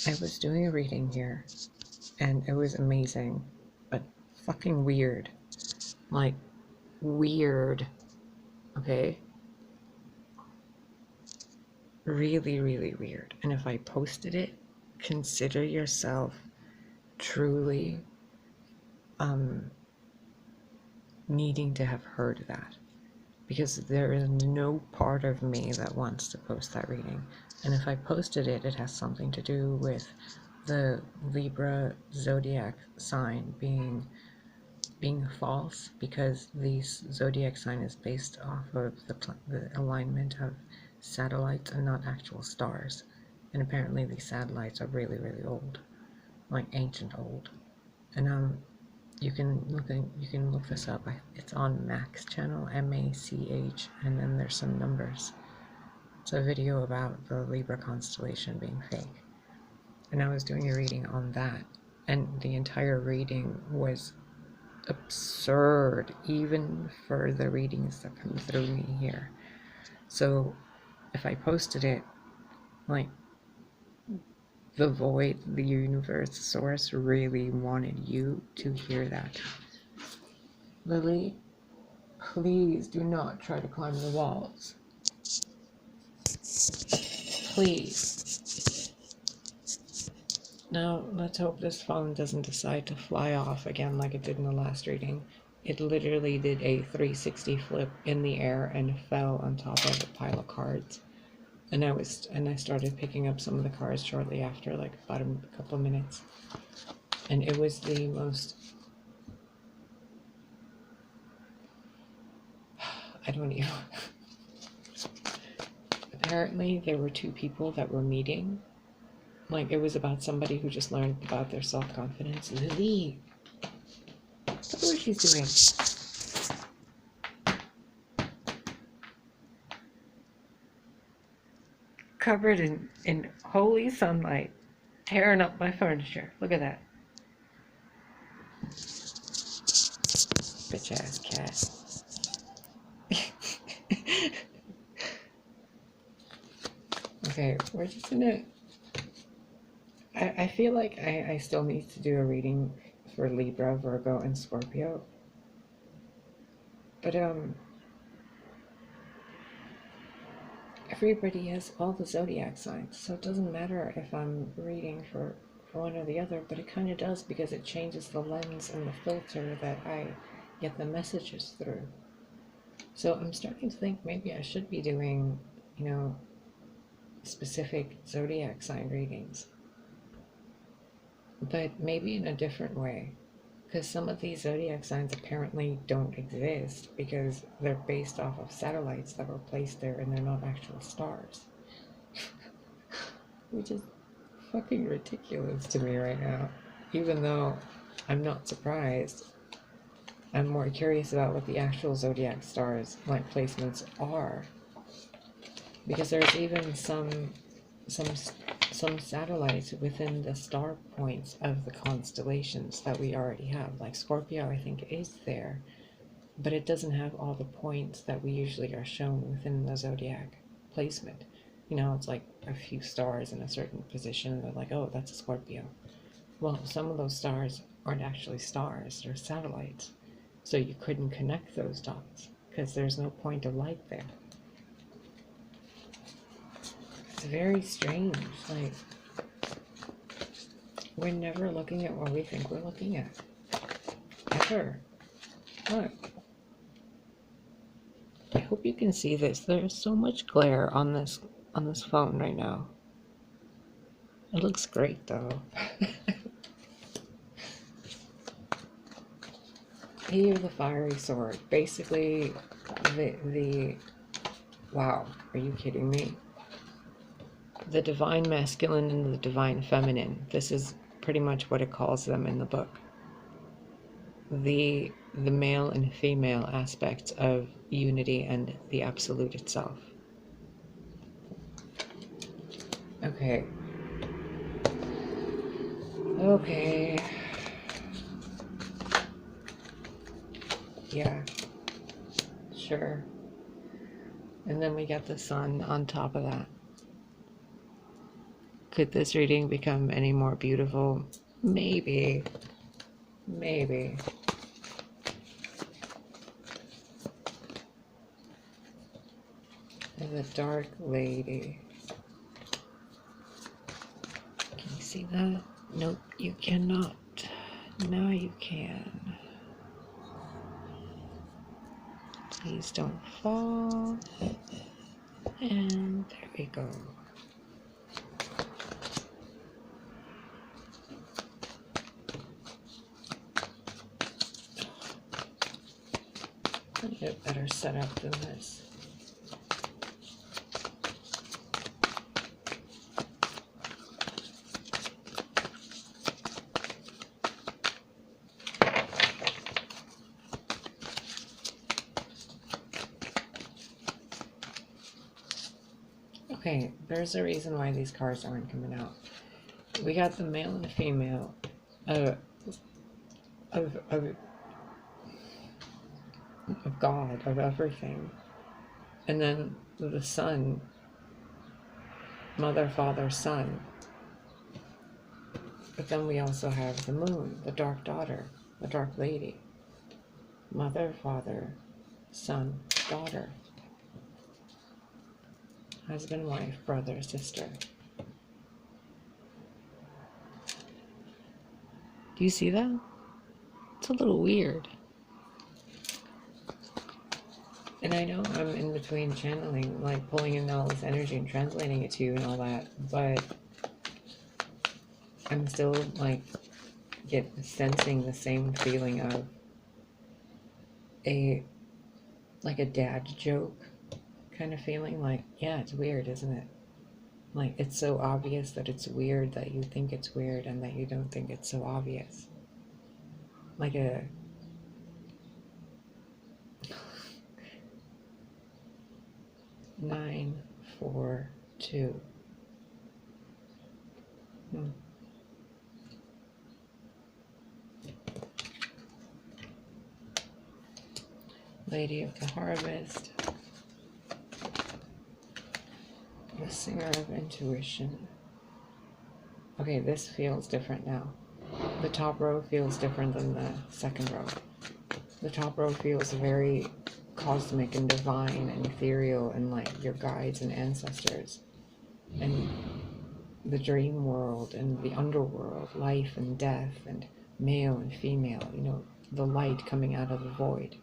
I was doing a reading here, and it was amazing, but fucking weird. Like, weird. Okay? Really, really weird. And if I posted it, consider yourself truly needing to have heard that. Because there is no part of me that wants to post that reading. And if I posted it, it has something to do with the Libra zodiac sign being false, because the zodiac sign is based off of the alignment of satellites and not actual stars. And apparently these satellites are really, really old, like ancient old. And you can look this up. It's on Mac's channel, MACH, and then there's some numbers. It's a video about the Libra constellation being fake. And I was doing a reading on that, and the entire reading was absurd, even for the readings that come through me here. So if I posted it, like, the void, the universe, source really wanted you to hear that. Lily, please do not try to climb the walls. Please. Now, let's hope this phone doesn't decide to fly off again like it did in the last reading. It literally did a 360 flip in the air and fell on top of a pile of cards. And I started picking up some of the cards shortly after, like about a couple of minutes. And it was the most... I don't even... Apparently, there were two people that were meeting. Like, it was about somebody who just learned about their self-confidence. Lily! Look what she's doing. Covered in holy sunlight. Tearing up my furniture. Look at that. Bitch ass cat. Okay, we're just gonna... I feel like I still need to do a reading for Libra, Virgo, and Scorpio. But, everybody has all the zodiac signs, so it doesn't matter if I'm reading for one or the other, but it kind of does, because it changes the lens and the filter that I get the messages through. So I'm starting to think maybe I should be doing, specific zodiac sign readings. But maybe in a different way. Because some of these zodiac signs apparently don't exist because they're based off of satellites that were placed there and they're not actual stars. Which is fucking ridiculous to me right now. Even though I'm not surprised. I'm more curious about what the actual zodiac stars, like, placements are. Because there's even some satellites within the star points of the constellations that we already have. Like Scorpio, I think, is there, but it doesn't have all the points that we usually are shown within the zodiac placement. It's like a few stars in a certain position. They're like, oh, that's a Scorpio. Well, some of those stars aren't actually stars, they're satellites. So you couldn't connect those dots because there's no point of light there. It's very strange. Like, we're never looking at what we think we're looking at. Ever. Look. I hope you can see this. There's so much glare on this phone right now. It looks great though. Here, the fiery sword. Basically, the wow, are you kidding me? The divine masculine and the divine feminine. This is pretty much what it calls them in the book. The male and female aspects of unity and the absolute itself. Okay. Okay. Yeah. Sure. And then we got the sun on top of that. Could this reading become any more beautiful? Maybe. Maybe. And the dark lady. Can you see that? Nope, you cannot. Now you can. Please don't fall. And there we go. I need a better setup than this. Okay, there's a reason why these cards aren't coming out. We got the male and the female of God, of everything. And then the son, mother, father, son. But then we also have the moon, the dark daughter, the dark lady. Mother, father, son, daughter. Husband, wife, brother, sister. Do you see that? It's a little weird. And I know I'm in between channeling, like pulling in all this energy and translating it to you and all that, but I'm still like sensing the same feeling of a dad joke kind of feeling. Like, yeah, it's weird, isn't it? Like, it's so obvious that it's weird that you think it's weird and that you don't think it's so obvious. Like a 9, 4, 2. Lady of the Harvest. The Singer of Intuition. Okay, this feels different now. The top row feels different than the second row. The top row feels very cosmic and divine and ethereal and like your guides and ancestors. And the dream world and the underworld, life and death and male and female, you know, the light coming out of the void.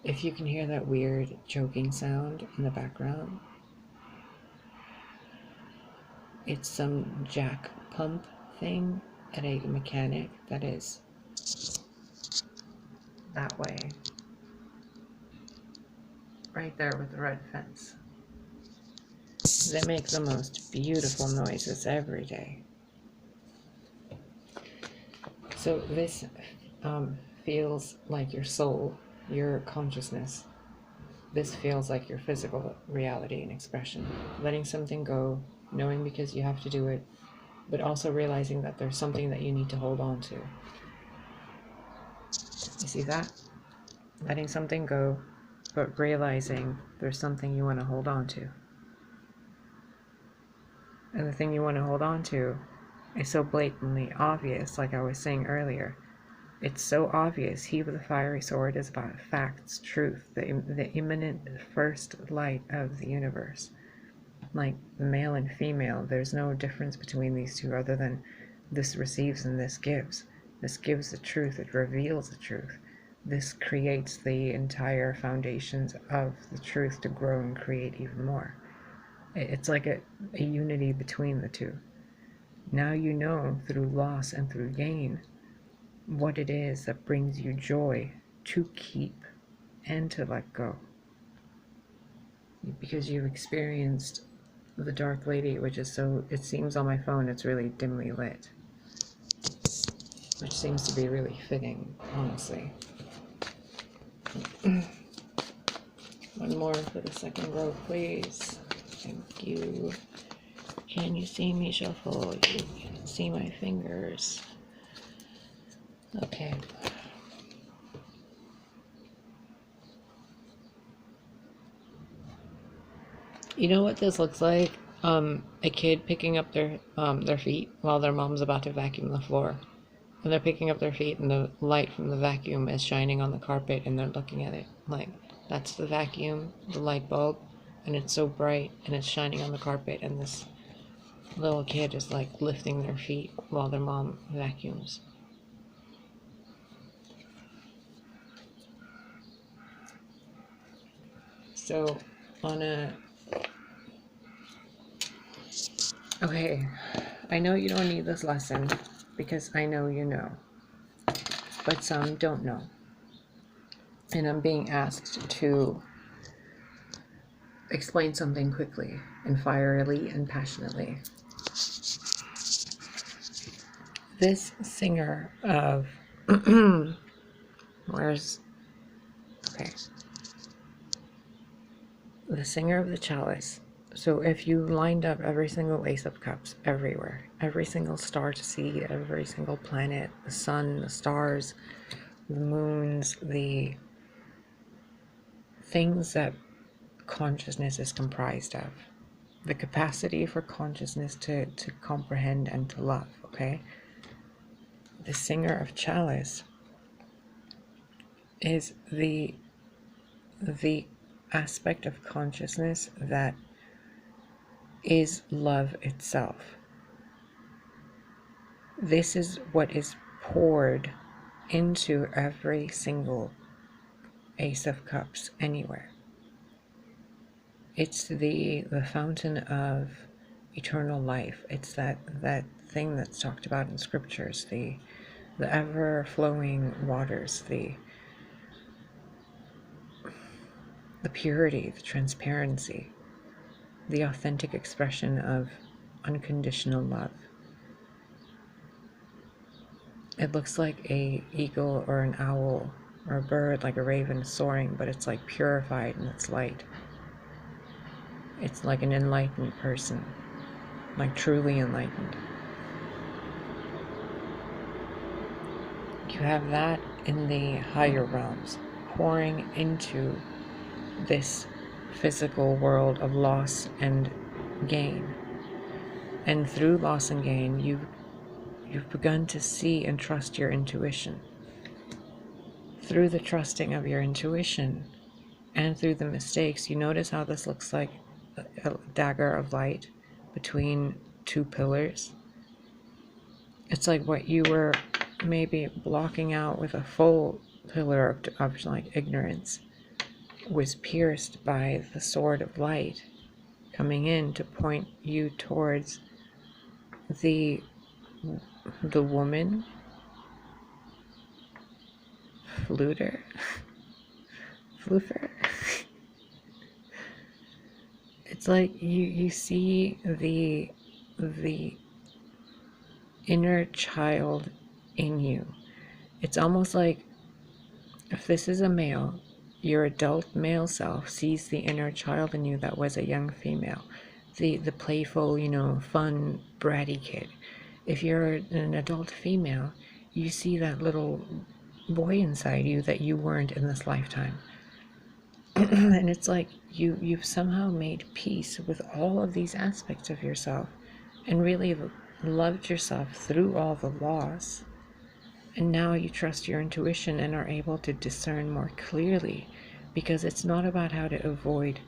If you can hear that weird choking sound in the background, it's some jack pump thing at a mechanic that is that way. Right there with the red fence. They make the most beautiful noises every day. So this feels like your soul, your consciousness. This feels like your physical reality and expression. Letting something go, knowing because you have to do it, but also realizing that there's something that you need to hold on to. You see that? Letting something go, but realizing there's something you want to hold on to. And the thing you want to hold on to is so blatantly obvious, like I was saying earlier. It's so obvious. He with the fiery sword is about facts, truth, the imminent first light of the universe. Like male and female, there's no difference between these two other than this receives and this gives. This gives the truth, it reveals the truth. This creates the entire foundations of the truth to grow and create even more. It's like a unity between the two. Now you know through loss and through gain what it is that brings you joy to keep and to let go. Because you've experienced the Dark Lady, which is so, it seems on my phone it's really dimly lit. Which seems to be really fitting, honestly. One more for the second row, please. Thank you. Can you see me shuffle? You can see my fingers. Okay. You know what this looks like? a kid picking up their feet while their mom's about to vacuum the floor. And they're picking up their feet and the light from the vacuum is shining on the carpet and they're looking at it like, that's the vacuum, the light bulb, and it's so bright and it's shining on the carpet, and this little kid is like lifting their feet while their mom vacuums. So okay, I know you don't need this lesson because I know you know, but some don't know. And I'm being asked to explain something quickly and fierily and passionately. This singer of the singer of the chalice. So if you lined up every single ace of cups everywhere, every single star to see, every single planet, the sun, the stars, the moons, the things that consciousness is comprised of, the capacity for consciousness to comprehend and to love, okay? The singer of chalice is the aspect of consciousness that is love itself. This is what is poured into every single ace of cups anywhere. It's the fountain of eternal life. It's that thing that's talked about in scriptures, the ever flowing waters, the purity, the transparency, the authentic expression of unconditional love. It looks like a eagle or an owl or a bird, like a raven soaring, but it's like purified in its light. It's like an enlightened person, like truly enlightened. You have that in the higher realms, pouring into this physical world of loss and gain. And through loss and gain, you've begun to see and trust your intuition. Through the trusting of your intuition and through the mistakes, you notice how this looks like a dagger of light between two pillars. It's like what you were maybe blocking out with a full pillar of like ignorance was pierced by the sword of light coming in to point you towards the woman floofer. It's like you see the inner child in you. It's almost like if this is a male, your adult male self sees the inner child in you that was a young female, the playful, fun, bratty kid. If you're an adult female, you see that little boy inside you that you weren't in this lifetime. And it's like you've somehow made peace with all of these aspects of yourself and really loved yourself through all the loss. And now you trust your intuition and are able to discern more clearly, because it's not about how to avoid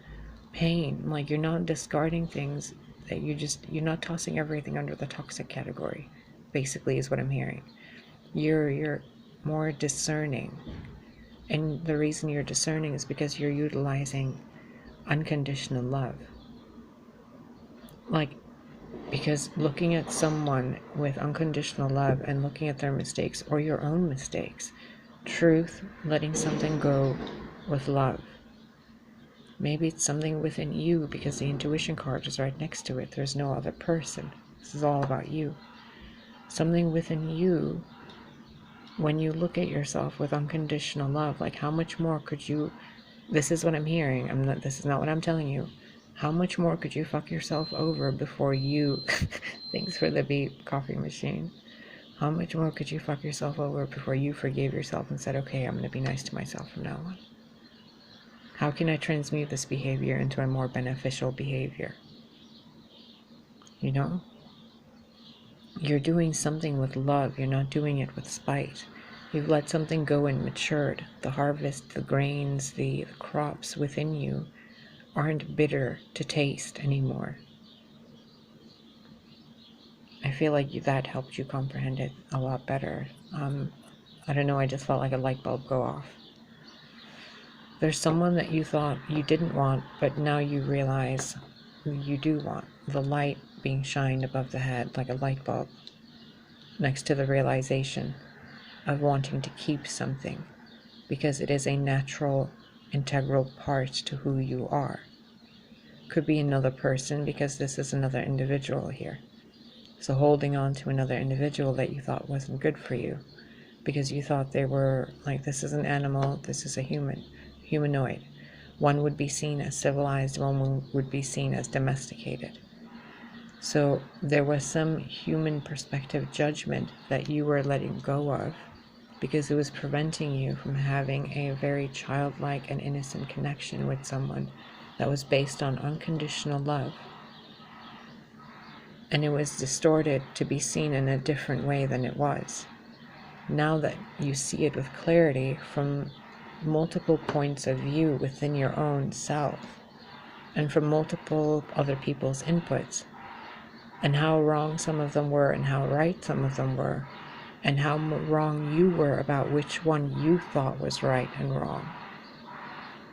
pain. Like, you're not discarding things that you're not tossing everything under the toxic category, basically, is what I'm hearing. You're more discerning. And the reason you're discerning is because you're utilizing unconditional love. Like, because looking at someone with unconditional love and looking at their mistakes or your own mistakes, truth, letting something go with love. Maybe it's something within you because the intuition card is right next to it. There's no other person. This is all about you. Something within you, when you look at yourself with unconditional love, like how much more could you, this is what I'm hearing, this is not what I'm telling you. How much more could you fuck yourself over before you, thanks for the beep coffee machine. How much more could you fuck yourself over before you forgave yourself and said, okay, I'm going to be nice to myself from now on? How can I transmute this behavior into a more beneficial behavior? you know? You're doing something with love. You're not doing it with spite. You've let something go and matured. The harvest, the grains, the crops within you aren't bitter to taste anymore. I feel like that helped you comprehend it a lot better. I don't know, I just felt like a light bulb go off. There's someone that you thought you didn't want, but now you realize you do want. The light being shined above the head like a light bulb next to the realization of wanting to keep something because it is a natural, integral part to who you are. Could be another person because this is another individual here. So holding on to another individual that you thought wasn't good for you because you thought they were like, this is an animal, this is a humanoid. One would be seen as civilized, one would be seen as domesticated. So there was some human perspective judgment that you were letting go of because it was preventing you from having a very childlike and innocent connection with someone that was based on unconditional love. And it was distorted to be seen in a different way than it was. Now that you see it with clarity from multiple points of view within your own self and from multiple other people's inputs, and how wrong some of them were and how right some of them were, and how wrong you were about which one you thought was right and wrong.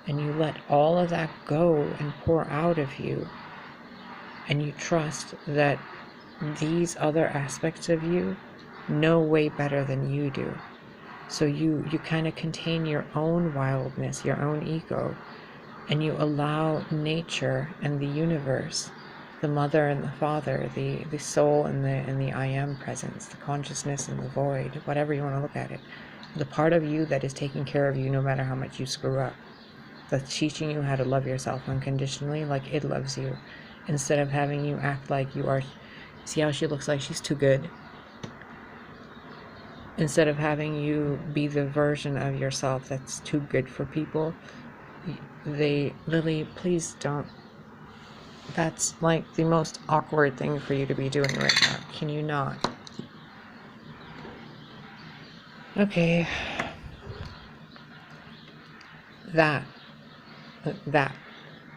And you let all of that go and pour out of you, and you trust that these other aspects of you know way better than you do. So you kind of contain your own wildness, your own ego, and you allow nature and the universe, the mother and the father, the soul and the I am presence, the consciousness and the void, whatever you want to look at it, the part of you that is taking care of you no matter how much you screw up, that's teaching you how to love yourself unconditionally like it loves you, instead of having you act like you are. See how she looks like she's too good? Instead of having you be the version of yourself that's too good for people, Lily, please don't. That's like the most awkward thing for you to be doing right now. Can you not? Okay. That.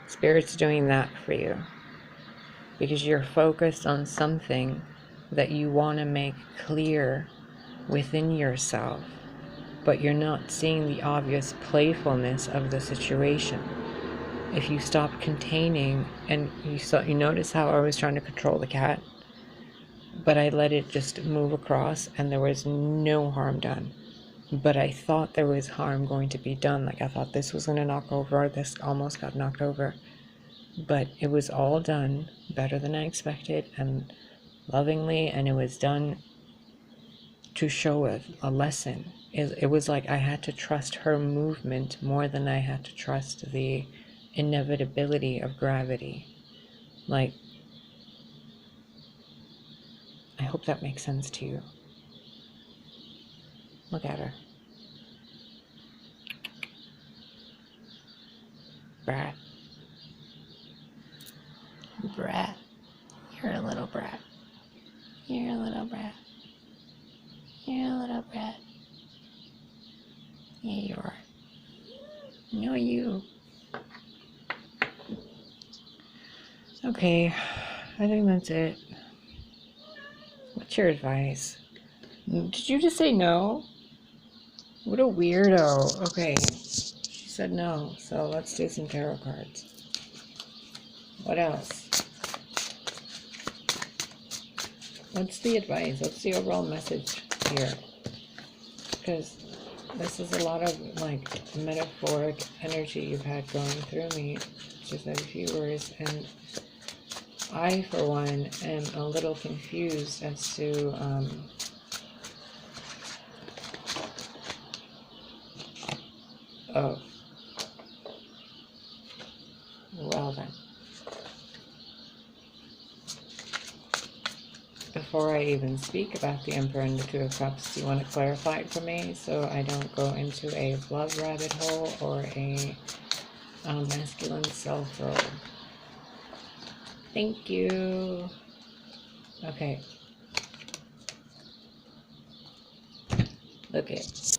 Spirit's doing that for you. Because you're focused on something that you want to make clear within yourself, but you're not seeing the obvious playfulness of the situation. If you stop containing, and you notice how I was trying to control the cat, but I let it just move across and there was no harm done. But I thought there was harm going to be done. Like I thought this was going to knock over, this almost got knocked over. But it was all done better than I expected and lovingly, and it was done to show a lesson. It was like I had to trust her movement more than I had to trust the inevitability of gravity. Like, I hope that makes sense to you. Look at her. Brat. Brat. You're a little brat. You're a little brat. You're a little brat. Yeah, you are. No, you. Okay, I think that's it. What's your advice? Did you just say no? What a weirdo. Okay, she said no, so let's do some tarot cards. What else? What's the advice? What's the overall message here? Because this is a lot of like metaphoric energy you've had going through me, just as viewers, and I, for one, am a little confused as to oh, well then. Before I even speak about the Emperor and the Two of Cups, do you want to clarify it for me so I don't go into a love rabbit hole or a masculine self role? Thank you. Okay. Look it.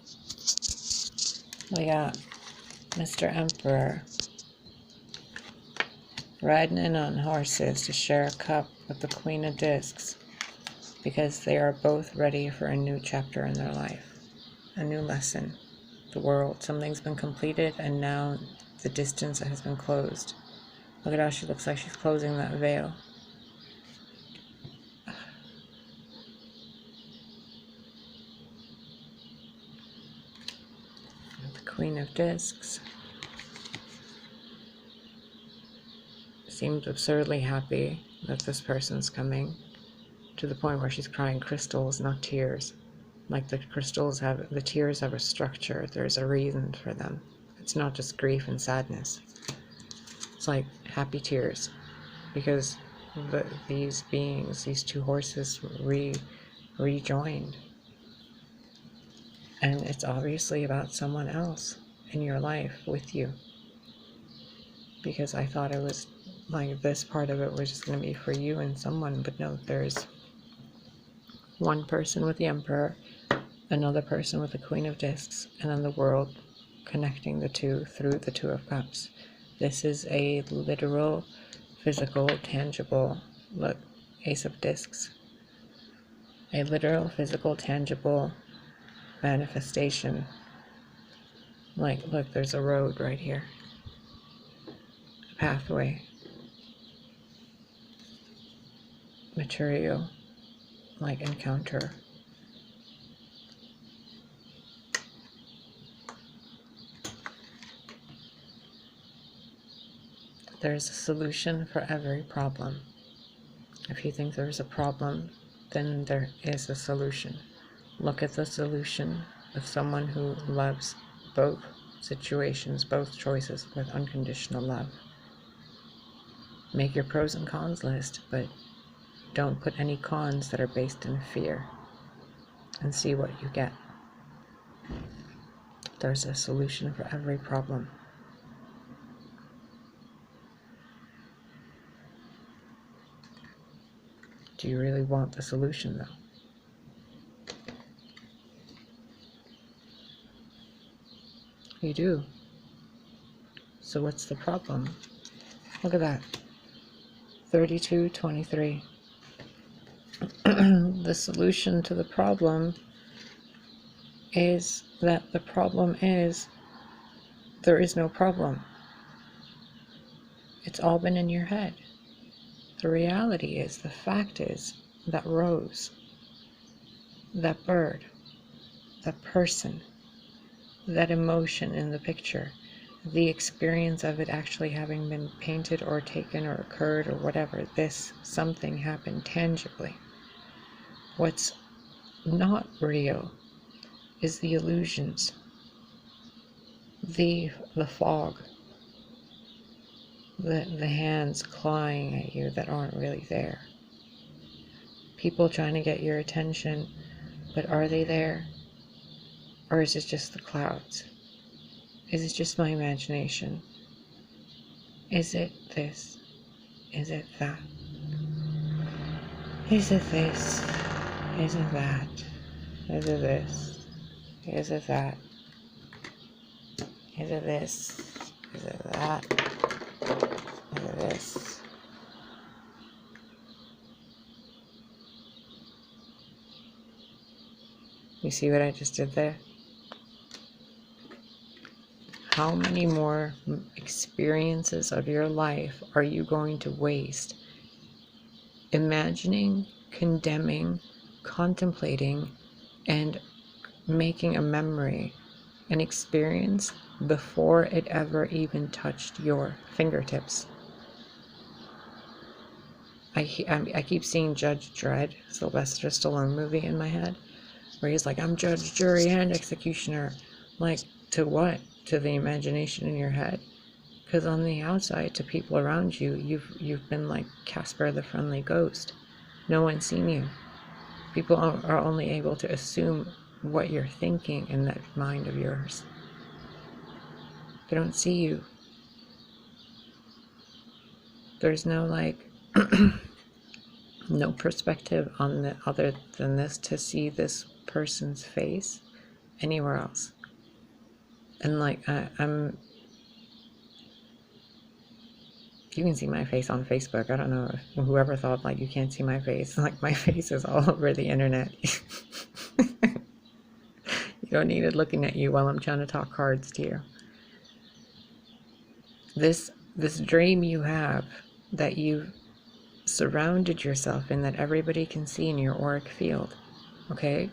We got Mr. Emperor riding in on horses to share a cup with the Queen of Discs because they are both ready for a new chapter in their life, a new lesson. The world, something's been completed, and now the distance has been closed. Look at how she looks like she's closing that veil. The Queen of Discs seems absurdly happy that this person's coming, to the point where she's crying crystals, not tears. Like the tears have a structure. There's a reason for them. It's not just grief and sadness. It's like happy tears, because these beings, these two horses, rejoined. And it's obviously about someone else in your life with you. Because I thought it was like this part of it was just going to be for you and someone, but no, there's one person with the Emperor, another person with the Queen of Discs, and then the world connecting the two through the Two of Cups. This is a literal, physical, tangible, look, Ace of Discs. A literal, physical, tangible manifestation. Like, look, there's a road right here. A pathway. Material, like encounter. There's a solution for every problem. If you think there's a problem, then there is a solution. Look at the solution of someone who loves both situations, both choices with unconditional love. Make your pros and cons list, but don't put any cons that are based in fear, and see what you get. There's a solution for every problem. Do you really want the solution, though? You do. So what's the problem? Look at that. 32-23. The solution to the problem is that the problem is there is no problem. It's all been in your head. The reality is, the fact is, that rose, that bird, that person, that emotion in the picture, the experience of it actually having been painted or taken or occurred or whatever, this something happened tangibly. What's not real is the illusions, the fog, the hands clawing at you that aren't really there. People trying to get your attention, but are they there? Or is it just the clouds? Is it just my imagination? Is it this? Is it that? Is it this? Is it that? Is it this? Is it that? Is it this? Is it that? Is it this? You see what I just did there? How many more experiences of your life are you going to waste imagining, condemning, contemplating, and making a memory, an experience, before it ever even touched your fingertips? I keep seeing Judge Dredd, Sylvester Stallone movie in my head, where he's like, I'm judge, jury, and executioner. Like, to what? To the imagination in your head? Because on the outside, to people around you, you've been like Casper the Friendly Ghost. No one's seen you. People are only able to assume what you're thinking in that mind of yours. They don't see you. There's no like no perspective on the other than this to see this person's face anywhere else. And like I'm you can see my face on Facebook. I don't know if whoever thought like you can't see my face. Like my face is all over the internet. You don't need it looking at you while I'm trying to talk cards to you. This dream you have that you've surrounded yourself in, that everybody can see in your auric field, okay?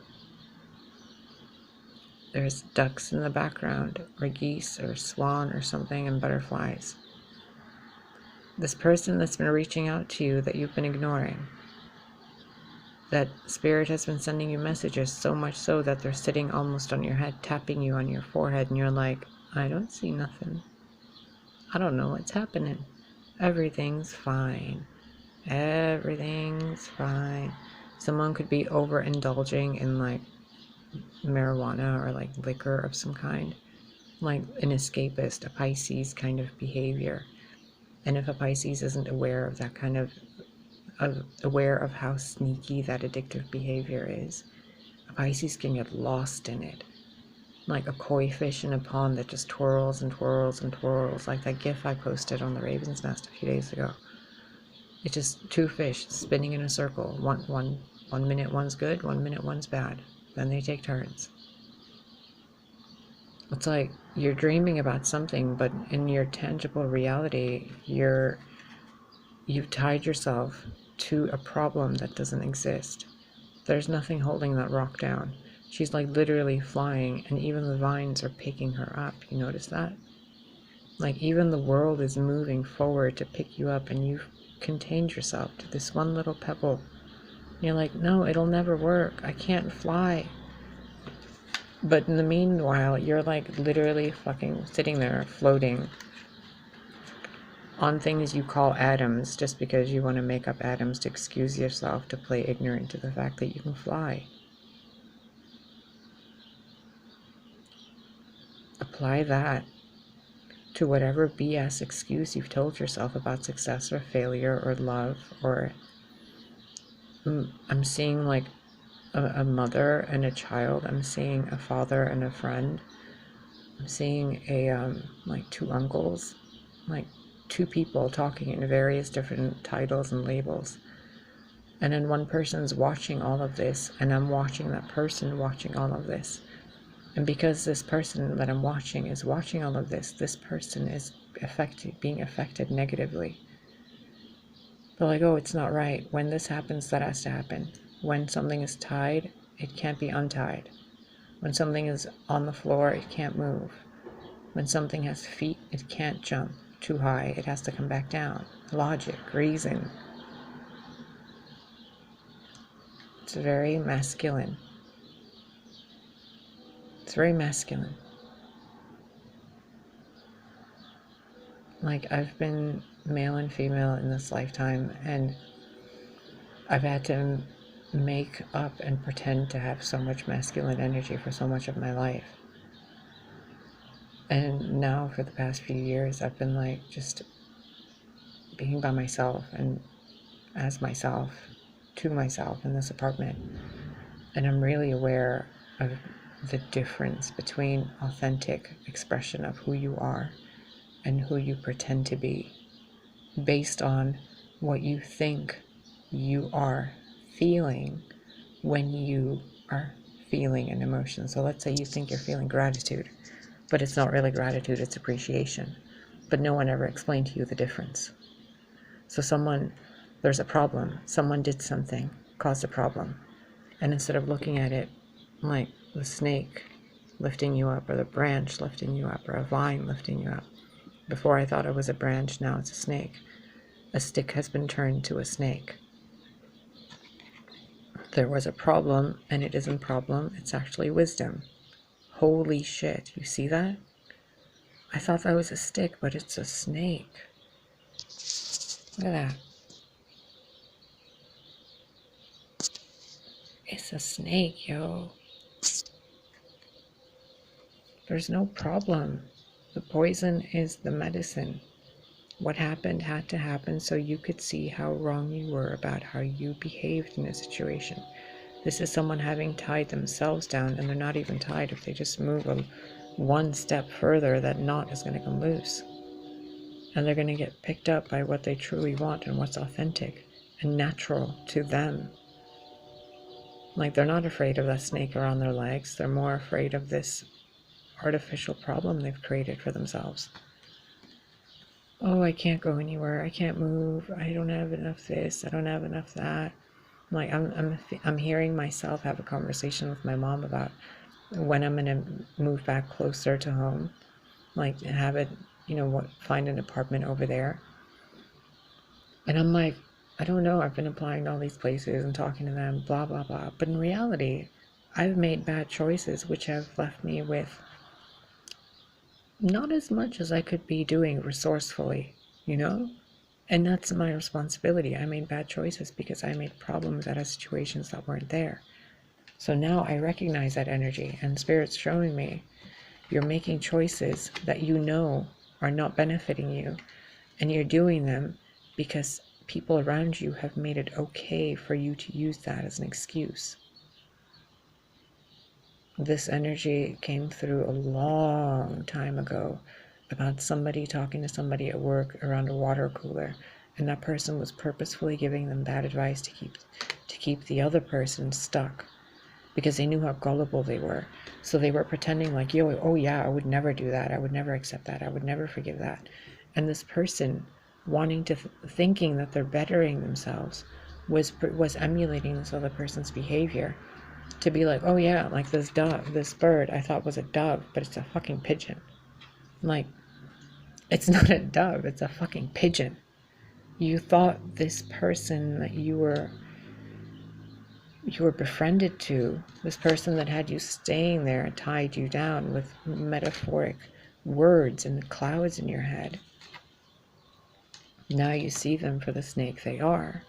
There's ducks in the background, or geese, or swan, or something, and butterflies. This person that's been reaching out to you that you've been ignoring, that spirit has been sending you messages, so much so that they're sitting almost on your head, tapping you on your forehead, and you're like, I don't see nothing. I don't know what's happening. Everything's fine. Everything's fine. Someone could be overindulging in like marijuana or like liquor of some kind, like an escapist, a Pisces kind of behavior. And if a Pisces isn't aware of that kind of aware of how sneaky that addictive behavior is, a Pisces can get lost in it, like a koi fish in a pond that just twirls and twirls and twirls, like that gif I posted on the Raven's Nest a few days ago. It's just two fish spinning in a circle. One minute one's good, 1 minute one's bad. Then they take turns. It's like you're dreaming about something, but in your tangible reality, you've tied yourself to a problem that doesn't exist. There's nothing holding that rock down. She's like literally flying, and even the vines are picking her up. You notice that? Like even the world is moving forward to pick you up, and you've contained yourself to this one little pebble. And you're like, no, it'll never work. I can't fly. But in the meanwhile, you're like literally fucking sitting there floating on things you call atoms just because you want to make up atoms to excuse yourself to play ignorant to the fact that you can fly. Apply that to whatever BS excuse you've told yourself about success or failure or love, or I'm seeing like a mother and a child. I'm seeing a father and a friend. I'm seeing like two uncles, like two people talking in various different titles and labels. And then one person's watching all of this, and I'm watching that person watching all of this. And because this person that I'm watching is watching all of this, this person is being affected negatively. They're like, oh, it's not right. When this happens, that has to happen. When something is tied, it can't be untied. When something is on the floor, it can't move. When something has feet, it can't jump too high. It has to come back down. Logic, reason. It's very masculine. It's very masculine. Like, I've been male and female in this lifetime, and I've had to make up and pretend to have so much masculine energy for so much of my life. And now for the past few years, I've been like just being by myself and as myself, to myself in this apartment. And I'm really aware of the difference between authentic expression of who you are and who you pretend to be, based on what you think you are feeling when you are feeling an emotion. So let's say you think you're feeling gratitude, but it's not really gratitude, it's appreciation. But no one ever explained to you the difference. So there's a problem, someone did something, caused a problem. And instead of looking at it like the snake lifting you up, or the branch lifting you up, or a vine lifting you up. Before I thought it was a branch, now it's a snake. A stick has been turned to a snake. There was a problem, and it isn't a problem, it's actually wisdom. Holy shit, you see that? I thought that was a stick, but it's a snake. Look at that. It's a snake, yo. There's no problem. The poison is the medicine. What happened had to happen so you could see how wrong you were about how you behaved in a situation. This is someone having tied themselves down, and they're not even tied. If they just move one step further, that knot is going to come loose. And they're going to get picked up by what they truly want and what's authentic and natural to them. Like, they're not afraid of that snake around their legs. They're more afraid of this artificial problem they've created for themselves. Oh, I can't go anywhere. I can't move. I don't have enough this. I don't have enough that. Like, I'm hearing myself have a conversation with my mom about when I'm gonna move back closer to home, like have it, find an apartment over there. And I'm like, I don't know. I've been applying to all these places and talking to them, blah blah blah. But in reality, I've made bad choices which have left me with not as much as I could be doing resourcefully, And that's my responsibility. I made bad choices because I made problems out of situations that weren't there. So now I recognize that energy, and Spirit's showing me you're making choices that are not benefiting you, and you're doing them because people around you have made it okay for you to use that as an excuse. This energy came through a long time ago about somebody talking to somebody at work around a water cooler, and that person was purposefully giving them bad advice to keep the other person stuck because they knew how gullible they were. So they were pretending like, oh yeah, I would never do that. I would never accept that. I would never forgive that. And this person thinking that they're bettering themselves was emulating this other person's behavior to be like, oh yeah, like this bird I thought was a dove, but it's a fucking pigeon. Like, it's not a dove, it's a fucking pigeon. You thought this person that you were befriended to, this person that had you staying there and tied you down with metaphoric words and clouds in your head. Now you see them for the snake they are.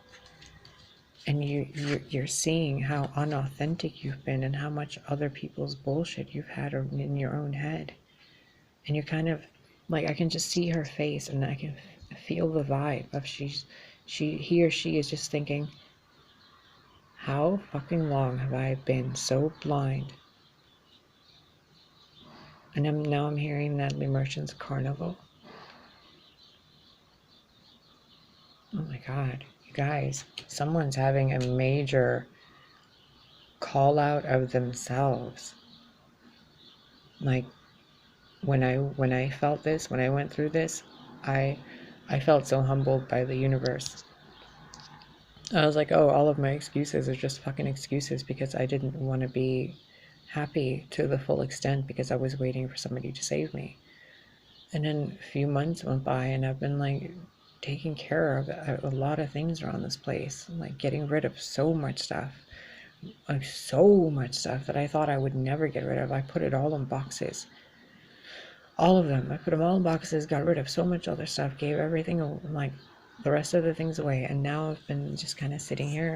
And you're seeing how unauthentic you've been and how much other people's bullshit you've had in your own head. And you're kind of like, I can just see her face and I can feel the vibe of he or she is just thinking, how fucking long have I been so blind? And I'm hearing Natalie Merchant's Carnival. Oh my God, you guys, someone's having a major call out of themselves. Like, when I felt this, when I went through this, I felt so humbled by the universe. I was like, oh, all of my excuses are just fucking excuses because I didn't want to be happy to the full extent because I was waiting for somebody to save me. And then a few months went by and I've been like taking care of a lot of things around this place, like getting rid of so much stuff that I thought I would never get rid of. I put it all in boxes. All of them. I put them all in boxes, got rid of so much other stuff, gave everything, like the rest of the things away. And now I've been just kind of sitting here